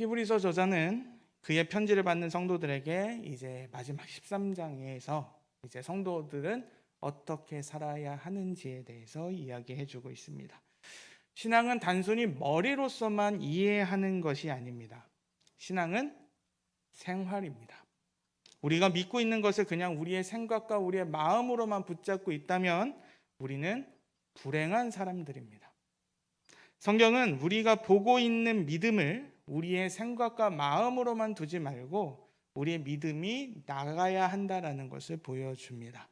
히브리서 저자는 그의 편지를 받는 성도들에게 이제 마지막 13장에서 이제 성도들은 어떻게 살아야 하는지에 대해서 이야기해 주고 있습니다. 신앙은 단순히 머리로서만 이해하는 것이 아닙니다. 신앙은 생활입니다. 우리가 믿고 있는 것을 그냥 우리의 생각과 우리의 마음으로만 붙잡고 있다면 우리는 불행한 사람들입니다. 성경은 우리가 보고 있는 믿음을 우리의 생각과 마음으로만 두지 말고 우리의 믿음이 나가야 한다는 것을 보여줍니다.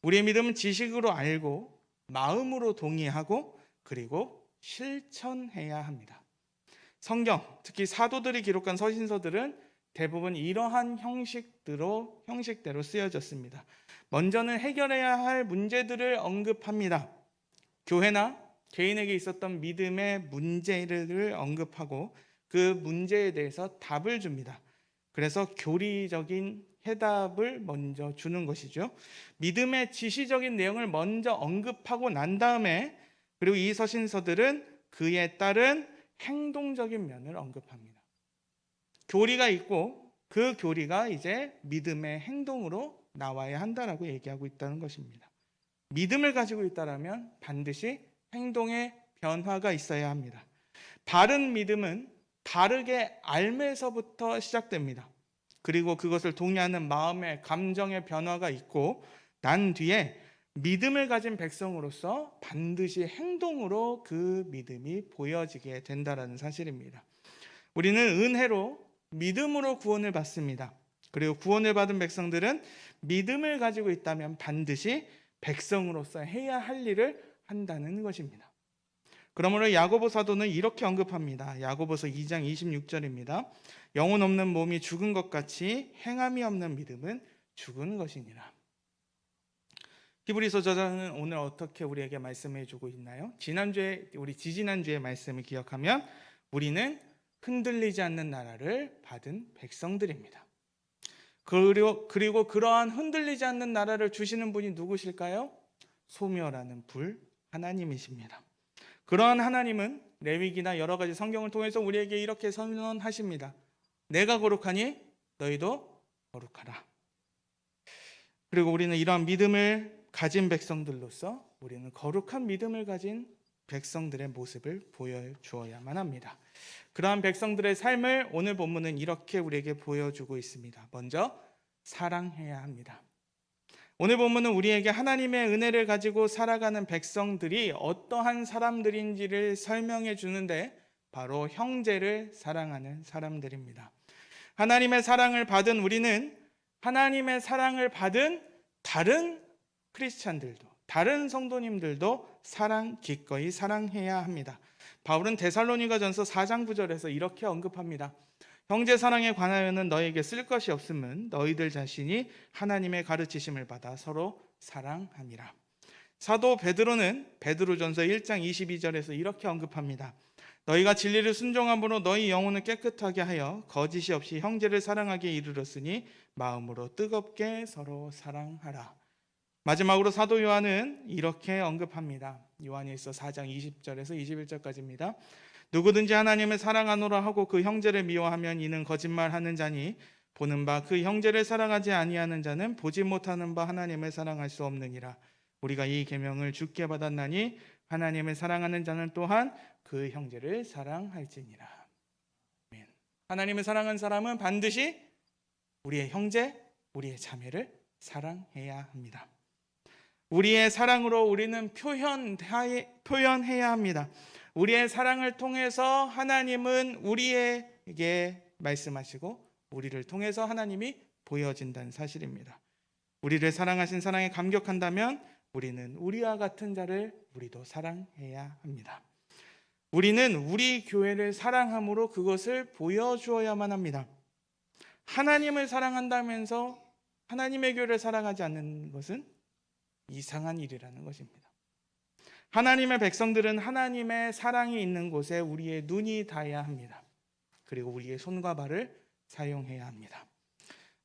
우리의 믿음은 지식으로 알고 마음으로 동의하고 그리고 실천해야 합니다. 성경, 특히 사도들이 기록한 서신서들은 대부분 이러한 형식대로 쓰여졌습니다. 먼저는 해결해야 할 문제들을 언급합니다. 교회나 개인에게 있었던 믿음의 문제를 언급하고 그 문제에 대해서 답을 줍니다. 그래서 교리적인 해답을 먼저 주는 것이죠. 믿음의 지시적인 내용을 먼저 언급하고 난 다음에 그리고 이 서신서들은 그에 따른 행동적인 면을 언급합니다. 교리가 있고 그 교리가 이제 믿음의 행동으로 나와야 한다라고 얘기하고 있다는 것입니다. 믿음을 가지고 있다면 반드시 행동의 변화가 있어야 합니다. 바른 믿음은 바르게 알면서부터 시작됩니다. 그리고 그것을 동의하는 마음의 감정의 변화가 있고 난 뒤에 믿음을 가진 백성으로서 반드시 행동으로 그 믿음이 보여지게 된다는 사실입니다. 우리는 은혜로 믿음으로 구원을 받습니다. 그리고 구원을 받은 백성들은 믿음을 가지고 있다면 반드시 백성으로서 해야 할 일을 한다는 것입니다. 그러므로 야고보 사도는 이렇게 언급합니다. 야고보서 2장 26절입니다. 영혼 없는 몸이 죽은 것 같이 행함이 없는 믿음은 죽은 것이니라. 히브리서 저자는 오늘 어떻게 우리에게 말씀해 주고 있나요? 지지난주의 말씀을 기억하면 우리는 흔들리지 않는 나라를 받은 백성들입니다. 그리고 그러한 흔들리지 않는 나라를 주시는 분이 누구실까요? 소멸하는 불 하나님이십니다. 그러한 하나님은 레위기나 여러 가지 성경을 통해서 우리에게 이렇게 선언하십니다. 내가 거룩하니 너희도 거룩하라. 그리고 우리는 이러한 믿음을 가진 백성들로서 우리는 거룩한 믿음을 가진 백성들의 모습을 보여주어야만 합니다. 그러한 백성들의 삶을 오늘 본문은 이렇게 우리에게 보여주고 있습니다. 먼저 사랑해야 합니다. 오늘 본문은 우리에게 하나님의 은혜를 가지고 살아가는 백성들이 어떠한 사람들인지를 설명해 주는데 바로 형제를 사랑하는 사람들입니다. 하나님의 사랑을 받은 우리는 하나님의 사랑을 받은 다른 크리스찬들도 다른 성도님들도 기꺼이 사랑해야 합니다. 바울은 데살로니가전서 4장 9절에서 이렇게 언급합니다. 형제 사랑에 관하여는 너에게 쓸 것이 없음은 너희들 자신이 하나님의 가르치심을 받아 서로 사랑함이라. 사도 베드로는 베드로전서 1장 22절에서 이렇게 언급합니다. 너희가 진리를 순종함으로 너희 영혼을 깨끗하게 하여 거짓이 없이 형제를 사랑하게 이르렀으니 마음으로 뜨겁게 서로 사랑하라. 마지막으로 사도 요한은 이렇게 언급합니다. 요한일서 4장 20절에서 21절까지입니다. 누구든지 하나님을 사랑하노라 하고 그 형제를 미워하면 이는 거짓말하는 자니 보는 바 그 형제를 사랑하지 아니하는 자는 보지 못하는 바 하나님을 사랑할 수 없느니라. 우리가 이 계명을 주께 받았나니 하나님을 사랑하는 자는 또한 그 형제를 사랑할지니라. 아멘. 하나님을 사랑하는 사람은 반드시 우리의 형제, 우리의 자매를 사랑해야 합니다. 우리의 사랑으로 우리는 표현해야 합니다. 우리의 사랑을 통해서 하나님은 우리에게 말씀하시고 우리를 통해서 하나님이 보여진다는 사실입니다. 우리를 사랑하신 사랑에 감격한다면 우리는 우리와 같은 자를 우리도 사랑해야 합니다. 우리는 우리 교회를 사랑함으로 그것을 보여주어야만 합니다. 하나님을 사랑한다면서 하나님의 교회를 사랑하지 않는 것은 이상한 일이라는 것입니다. 하나님의 백성들은 하나님의 사랑이 있는 곳에 우리의 눈이 닿아야 합니다. 그리고 우리의 손과 발을 사용해야 합니다.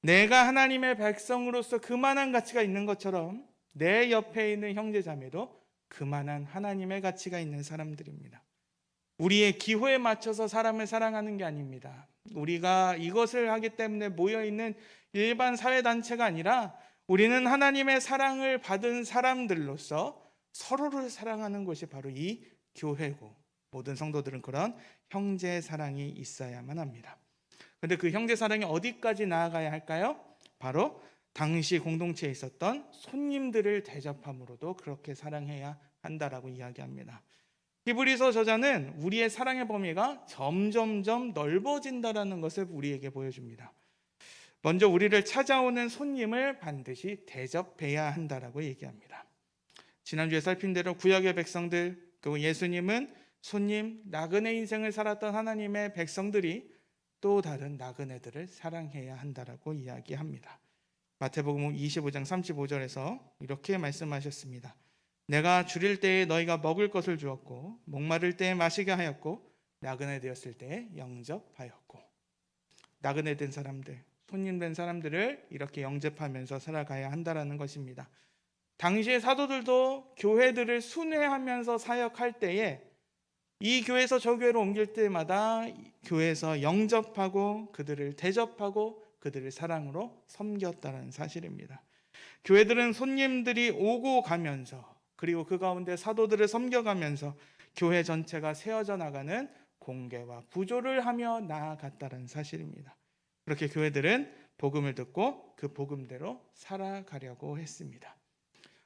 내가 하나님의 백성으로서 그만한 가치가 있는 것처럼 내 옆에 있는 형제 자매도 그만한 하나님의 가치가 있는 사람들입니다. 우리의 기호에 맞춰서 사람을 사랑하는 게 아닙니다. 우리가 이것을 하기 때문에 모여있는 일반 사회단체가 아니라 우리는 하나님의 사랑을 받은 사람들로서 서로를 사랑하는 것이 바로 이 교회고, 모든 성도들은 그런 형제 사랑이 있어야만 합니다. 그런데 그 형제 사랑이 어디까지 나아가야 할까요? 바로 당시 공동체에 있었던 손님들을 대접함으로도 그렇게 사랑해야 한다라고 이야기합니다. 히브리서 저자는 우리의 사랑의 범위가 점점점 넓어진다라는 것을 우리에게 보여줍니다. 먼저 우리를 찾아오는 손님을 반드시 대접해야 한다라고 얘기합니다. 지난주에 살핀 대로 구약의 백성들, 그리고 예수님은 손님, 나그네 인생을 살았던 하나님의 백성들이 또 다른 나그네들을 사랑해야 한다라고 이야기합니다. 마태복음 25장 35절에서 이렇게 말씀하셨습니다. 내가 줄일 때에 너희가 먹을 것을 주었고, 목마를 때에 마시게 하였고, 나그네 되었을 때에 영접하였고. 나그네 된 사람들, 손님 된 사람들을 이렇게 영접하면서 살아가야 한다라는 것입니다. 당시의 사도들도 교회들을 순회하면서 사역할 때에 이 교회에서 저 교회로 옮길 때마다 교회에서 영접하고 그들을 대접하고 그들을 사랑으로 섬겼다는 사실입니다. 교회들은 손님들이 오고 가면서, 그리고 그 가운데 사도들을 섬겨가면서 교회 전체가 세워져 나가는 공개와 부조를 하며 나아갔다는 사실입니다. 그렇게 교회들은 복음을 듣고 그 복음대로 살아가려고 했습니다.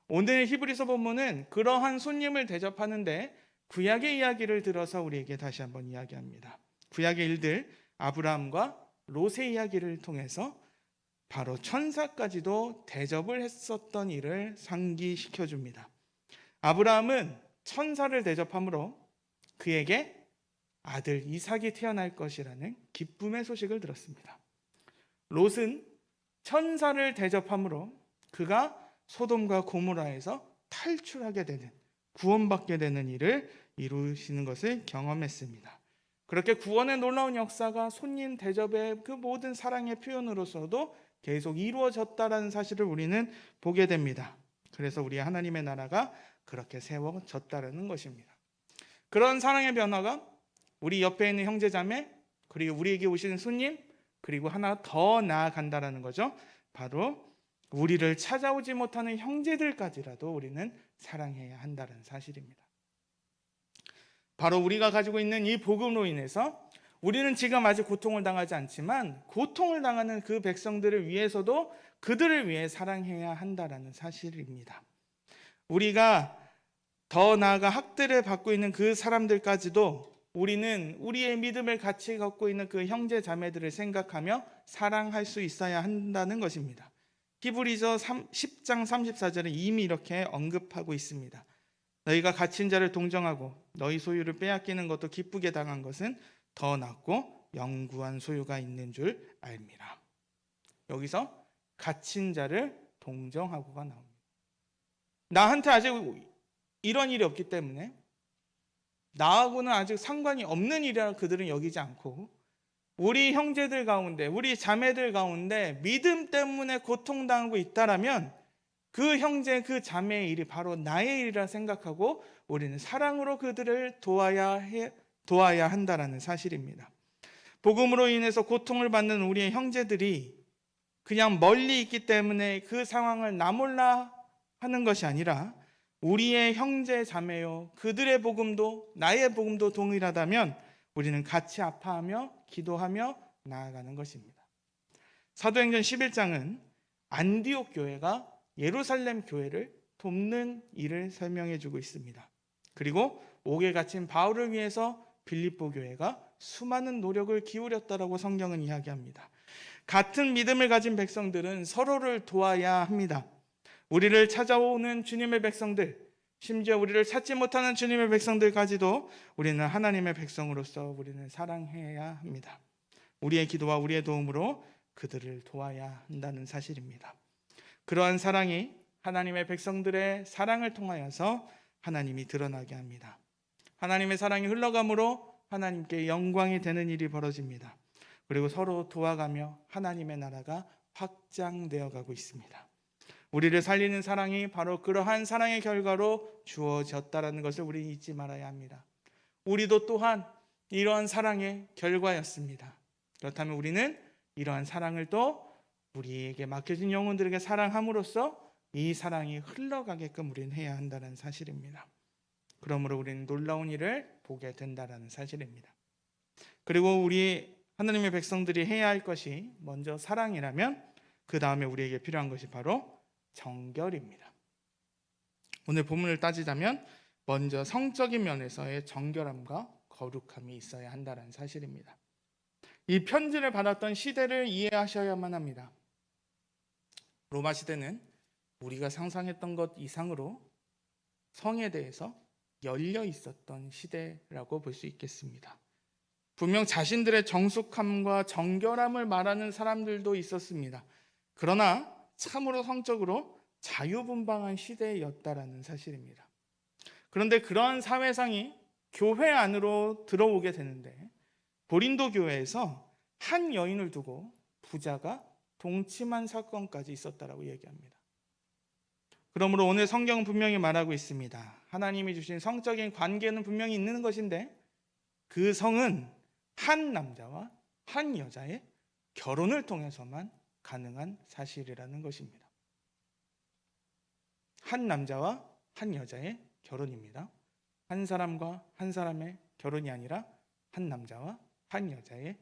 오늘 히브리서 본문은 그러한 손님을 대접하는데 구약의 이야기를 들어서 우리에게 다시 한번 이야기합니다. 구약의 일들, 아브라함과 롯의 이야기를 통해서 바로 천사까지도 대접을 했었던 일을 상기시켜 줍니다. 아브라함은 천사를 대접함으로 그에게 아들 이삭이 태어날 것이라는 기쁨의 소식을 들었습니다. 롯은 천사를 대접함으로 그가 소돔과 고모라에서 탈출하게 되는, 구원받게 되는 일을 이루시는 것을 경험했습니다. 그렇게 구원의 놀라운 역사가 손님 대접의 그 모든 사랑의 표현으로서도 계속 이루어졌다는 사실을 우리는 보게 됩니다. 그래서 우리 하나님의 나라가 그렇게 세워졌다는 것입니다. 그런 사랑의 변화가 우리 옆에 있는 형제자매, 그리고 우리에게 오시는 손님, 그리고 하나 더 나아간다는 거죠. 바로 우리를 찾아오지 못하는 형제들까지라도 우리는 사랑해야 한다는 사실입니다. 바로 우리가 가지고 있는 이 복음으로 인해서 우리는 지금 아직 고통을 당하지 않지만 고통을 당하는 그 백성들을 위해서도 그들을 위해 사랑해야 한다는 사실입니다. 우리가 더 나아가 학대를 받고 있는 그 사람들까지도 우리는 우리의 믿음을 같이 갖고 있는 그 형제 자매들을 생각하며 사랑할 수 있어야 한다는 것입니다. 히브리서 10장 34절에 이미 이렇게 언급하고 있습니다. 너희가 갇힌 자를 동정하고 너희 소유를 빼앗기는 것도 기쁘게 당한 것은 더 낫고 영구한 소유가 있는 줄 알미라. 여기서 갇힌 자를 동정하고가 나옵니다. 나한테 아직 이런 일이 없기 때문에 나하고는 아직 상관이 없는 일이라 그들은 여기지 않고, 우리 형제들 가운데, 우리 자매들 가운데 믿음 때문에 고통당하고 있다라면 그 형제, 그 자매의 일이 바로 나의 일이라 생각하고 우리는 사랑으로 그들을 도와야 한다는 사실입니다. 복음으로 인해서 고통을 받는 우리의 형제들이 그냥 멀리 있기 때문에 그 상황을 나 몰라 하는 것이 아니라 우리의 형제 자매요, 그들의 복음도 나의 복음도 동일하다면 우리는 같이 아파하며 기도하며 나아가는 것입니다. 사도행전 11장은 안디옥 교회가 예루살렘 교회를 돕는 일을 설명해 주고 있습니다. 그리고 옥에 갇힌 바울을 위해서 빌립보 교회가 수많은 노력을 기울였다라고 성경은 이야기합니다. 같은 믿음을 가진 백성들은 서로를 도와야 합니다. 우리를 찾아오는 주님의 백성들, 심지어 우리를 찾지 못하는 주님의 백성들까지도 우리는 하나님의 백성으로서 우리는 사랑해야 합니다. 우리의 기도와 우리의 도움으로 그들을 도와야 한다는 사실입니다. 그러한 사랑이 하나님의 백성들의 사랑을 통하여서 하나님이 드러나게 합니다. 하나님의 사랑이 흘러감으로 하나님께 영광이 되는 일이 벌어집니다. 그리고 서로 도와가며 하나님의 나라가 확장되어 가고 있습니다. 우리를 살리는 사랑이 바로 그러한 사랑의 결과로 주어졌다라는 것을 우리 잊지 말아야 합니다. 우리도 또한 이러한 사랑의 결과였습니다. 그렇다면 우리는 이러한 사랑을 또 우리에게 맡겨진 영혼들에게 사랑함으로써 이 사랑이 흘러가게끔 우리는 해야 한다는 사실입니다. 그러므로 우리는 놀라운 일을 보게 된다는 사실입니다. 그리고 우리 하나님의 백성들이 해야 할 것이 먼저 사랑이라면 그 다음에 우리에게 필요한 것이 바로 정결입니다. 오늘 본문을 따지자면 먼저 성적인 면에서의 정결함과 거룩함이 있어야 한다는 사실입니다. 이 편지를 받았던 시대를 이해하셔야만 합니다. 로마 시대는 우리가 상상했던 것 이상으로 성에 대해서 열려 있었던 시대라고 볼 수 있겠습니다. 분명 자신들의 정숙함과 정결함을 말하는 사람들도 있었습니다. 그러나 참으로 성적으로 자유분방한 시대였다라는 사실입니다. 그런데 그러한 사회상이 교회 안으로 들어오게 되는데 고린도 교회에서 한 여인을 두고 부자가 동침한 사건까지 있었다라고 얘기합니다. 그러므로 오늘 성경은 분명히 말하고 있습니다. 하나님이 주신 성적인 관계는 분명히 있는 것인데 그 성은 한 남자와 한 여자의 결혼을 통해서만 가능한 사실이라는 것입니다. 한 남자와 한 여자의 결혼입니다. 한 사람과 한 사람의 결혼이 아니라 한 남자와 한 여자의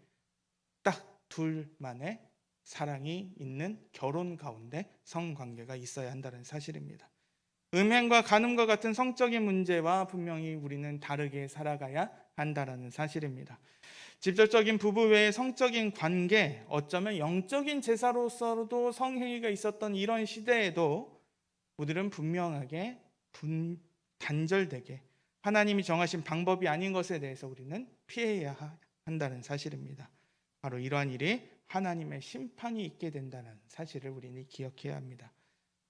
딱 둘만의 사랑이 있는 결혼 가운데 성관계가 있어야 한다는 사실입니다. 음행과 간음과 같은 성적인 문제와 분명히 우리는 다르게 살아가야 한다는 사실입니다. 직접적인 부부 외의 성적인 관계, 어쩌면 영적인 제사로서도 성행위가 있었던 이런 시대에도 우리는 분명하게 단절되게 하나님이 정하신 방법이 아닌 것에 대해서 우리는 피해야 한다는 사실입니다. 바로 이러한 일이 하나님의 심판이 있게 된다는 사실을 우리는 기억해야 합니다.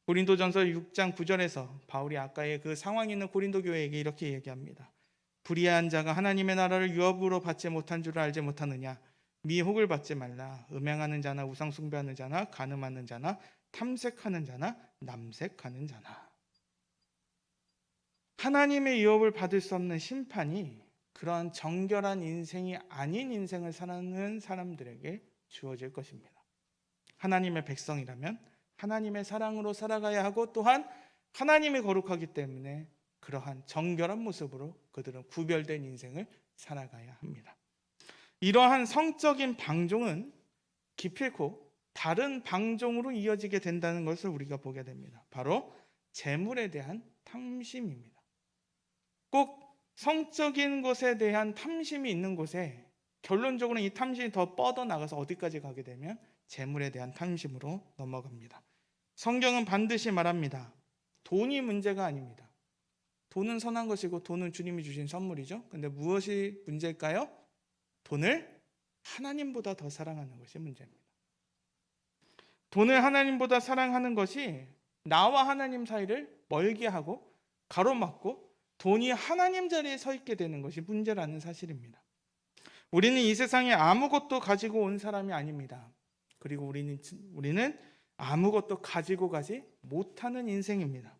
고린도전서 6장 9절에서 바울이 아까의 그 상황이 있는 고린도 교회에게 이렇게 얘기합니다. 불의한 자가 하나님의 나라를 유업으로 받지 못한 줄을 알지 못하느냐? 미혹을 받지 말라. 음행하는 자나 우상 숭배하는 자나 간음하는 자나 탐색하는 자나 남색하는 자나. 하나님의 유업을 받을 수 없는 심판이 그러한 정결한 인생이 아닌 인생을 사는 사람들에게 주어질 것입니다. 하나님의 백성이라면 하나님의 사랑으로 살아가야 하고 또한 하나님이 거룩하기 때문에 그러한 정결한 모습으로 그들은 구별된 인생을 살아가야 합니다. 이러한 성적인 방종은 기필코 다른 방종으로 이어지게 된다는 것을 우리가 보게 됩니다. 바로 재물에 대한 탐심입니다. 꼭 성적인 것에 대한 탐심이 있는 곳에 결론적으로 이 탐심이 더 뻗어나가서 어디까지 가게 되면 재물에 대한 탐심으로 넘어갑니다. 성경은 반드시 말합니다. 돈이 문제가 아닙니다. 돈은 선한 것이고 돈은 주님이 주신 선물이죠. 근데 무엇이 문제일까요? 돈을 하나님보다 더 사랑하는 것이 문제입니다. 돈을 하나님보다 사랑하는 것이 나와 하나님 사이를 멀게 하고 가로막고 돈이 하나님 자리에 서 있게 되는 것이 문제라는 사실입니다. 우리는 이 세상에 아무것도 가지고 온 사람이 아닙니다. 그리고 우리는 아무것도 가지고 가지 못하는 인생입니다.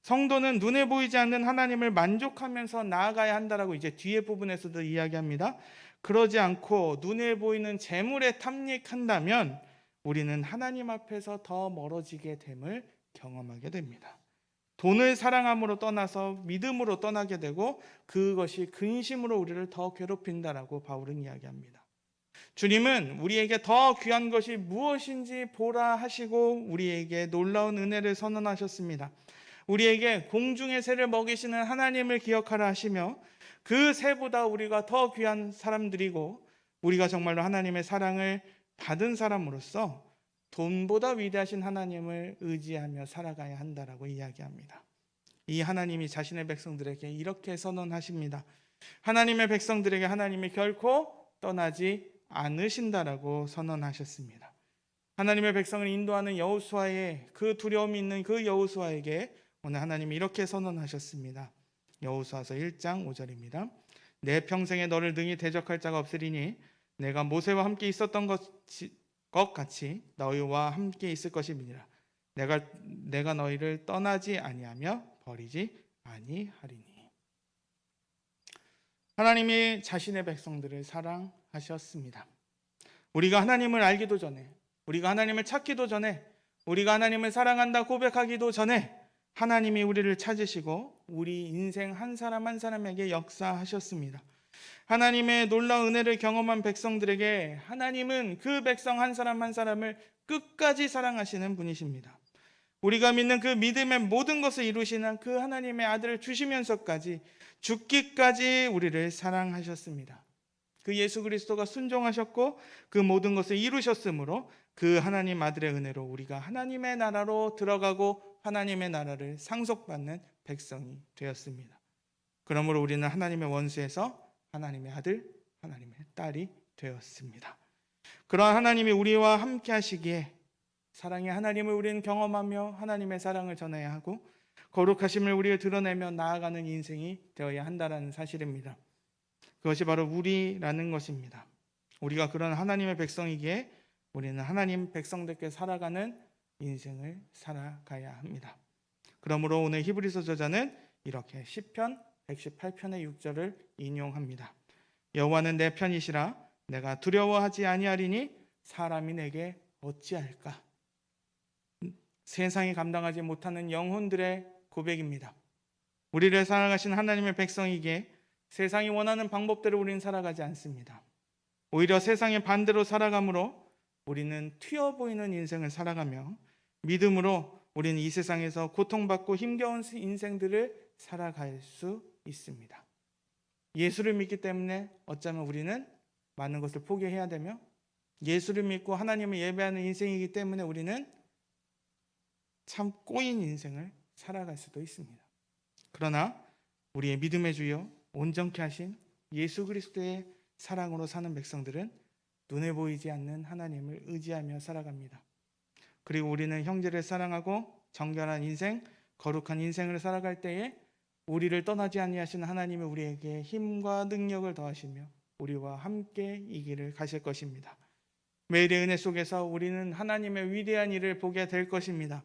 성도는 눈에 보이지 않는 하나님을 만족하면서 나아가야 한다라고 이제 뒤에 부분에서도 이야기합니다. 그러지 않고 눈에 보이는 재물에 탐닉한다면 우리는 하나님 앞에서 더 멀어지게 됨을 경험하게 됩니다. 돈을 사랑함으로 떠나서 믿음으로 떠나게 되고 그것이 근심으로 우리를 더 괴롭힌다라고 바울은 이야기합니다. 주님은 우리에게 더 귀한 것이 무엇인지 보라 하시고 우리에게 놀라운 은혜를 선언하셨습니다. 우리에게 공중의 새를 먹이시는 하나님을 기억하라 하시며 그 새보다 우리가 더 귀한 사람들이고 우리가 정말로 하나님의 사랑을 받은 사람으로서 돈보다 위대하신 하나님을 의지하며 살아가야 한다라고 이야기합니다. 이 하나님이 자신의 백성들에게 이렇게 선언하십니다. 하나님의 백성들에게 하나님이 결코 떠나지 않으신다라고 선언하셨습니다. 하나님의 백성을 인도하는 여호수아의 그 두려움이 있는 그 여호수아에게 오늘 하나님이 이렇게 선언하셨습니다. 여호수아서 1장 5절입니다. 내 평생에 너를 능히 대적할 자가 없으리니 내가 모세와 함께 있었던 것 같이 너희와 함께 있을 것임이니라. 내가 너희를 떠나지 아니하며 버리지 아니하리니. 하나님이 자신의 백성들을 사랑하셨습니다. 우리가 하나님을 알기도 전에, 우리가 하나님을 찾기도 전에, 우리가 하나님을 사랑한다 고백하기도 전에 하나님이 우리를 찾으시고 우리 인생 한 사람 한 사람에게 역사하셨습니다. 하나님의 놀라운 은혜를 경험한 백성들에게 하나님은 그 백성 한 사람 한 사람을 끝까지 사랑하시는 분이십니다. 우리가 믿는 그 믿음의 모든 것을 이루시는 그 하나님의 아들을 주시면서까지 죽기까지 우리를 사랑하셨습니다. 그 예수 그리스도가 순종하셨고 그 모든 것을 이루셨으므로 그 하나님 아들의 은혜로 우리가 하나님의 나라로 들어가고 하나님의 나라를 상속받는 백성이 되었습니다. 그러므로 우리는 하나님의 원수에서 하나님의 아들, 하나님의 딸이 되었습니다. 그러한 하나님이 우리와 함께 하시기에 사랑의 하나님을 우리는 경험하며 하나님의 사랑을 전해야 하고 거룩하심을 우리를 드러내며 나아가는 인생이 되어야 한다는 사실입니다. 그것이 바로 우리라는 것입니다. 우리가 그런 하나님의 백성이기에 우리는 하나님 백성들께 살아가는 인생을 살아가야 합니다. 그러므로 오늘 히브리서 저자는 이렇게 시편 118편의 6절을 인용합니다. 여호와는 내 편이시라 내가 두려워하지 아니하리니 사람이 내게 어찌할까. 세상이 감당하지 못하는 영혼들의 고백입니다. 우리를 사랑하신 하나님의 백성이기에 세상이 원하는 방법대로 우리는 살아가지 않습니다. 오히려 세상의 반대로 살아감으로 우리는 튀어 보이는 인생을 살아가며 믿음으로 우리는 이 세상에서 고통받고 힘겨운 인생들을 살아갈 수 있습니다. 예수를 믿기 때문에 어쩌면 우리는 많은 것을 포기해야 되며 예수를 믿고 하나님을 예배하는 인생이기 때문에 우리는 참 꼬인 인생을 살아갈 수도 있습니다. 그러나 우리의 믿음의 주요 온전케 하신 예수 그리스도의 사랑으로 사는 백성들은 눈에 보이지 않는 하나님을 의지하며 살아갑니다. 그리고 우리는 형제를 사랑하고 정결한 인생, 거룩한 인생을 살아갈 때에 우리를 떠나지 아니하시는 하나님이 우리에게 힘과 능력을 더하시며 우리와 함께 이 길을 가실 것입니다. 매일의 은혜 속에서 우리는 하나님의 위대한 일을 보게 될 것입니다.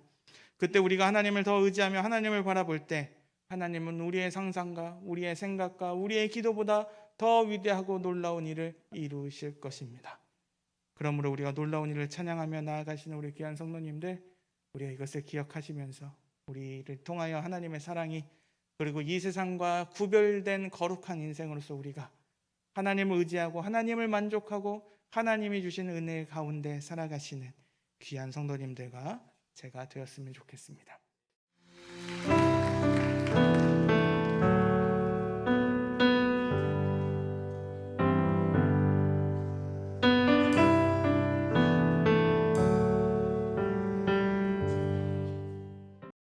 그때 우리가 하나님을 더 의지하며 하나님을 바라볼 때 하나님은 우리의 상상과 우리의 생각과 우리의 기도보다 더 위대하고 놀라운 일을 이루실 것입니다. 그러므로 우리가 놀라운 일을 찬양하며 나아가시는 우리 귀한 성도님들, 우리가 이것을 기억하시면서 우리를 통하여 하나님의 사랑이 그리고 이 세상과 구별된 거룩한 인생으로서 우리가 하나님을 의지하고 하나님을 만족하고 하나님이 주신 은혜 가운데 살아가시는 귀한 성도님들과 제가 되었으면 좋겠습니다.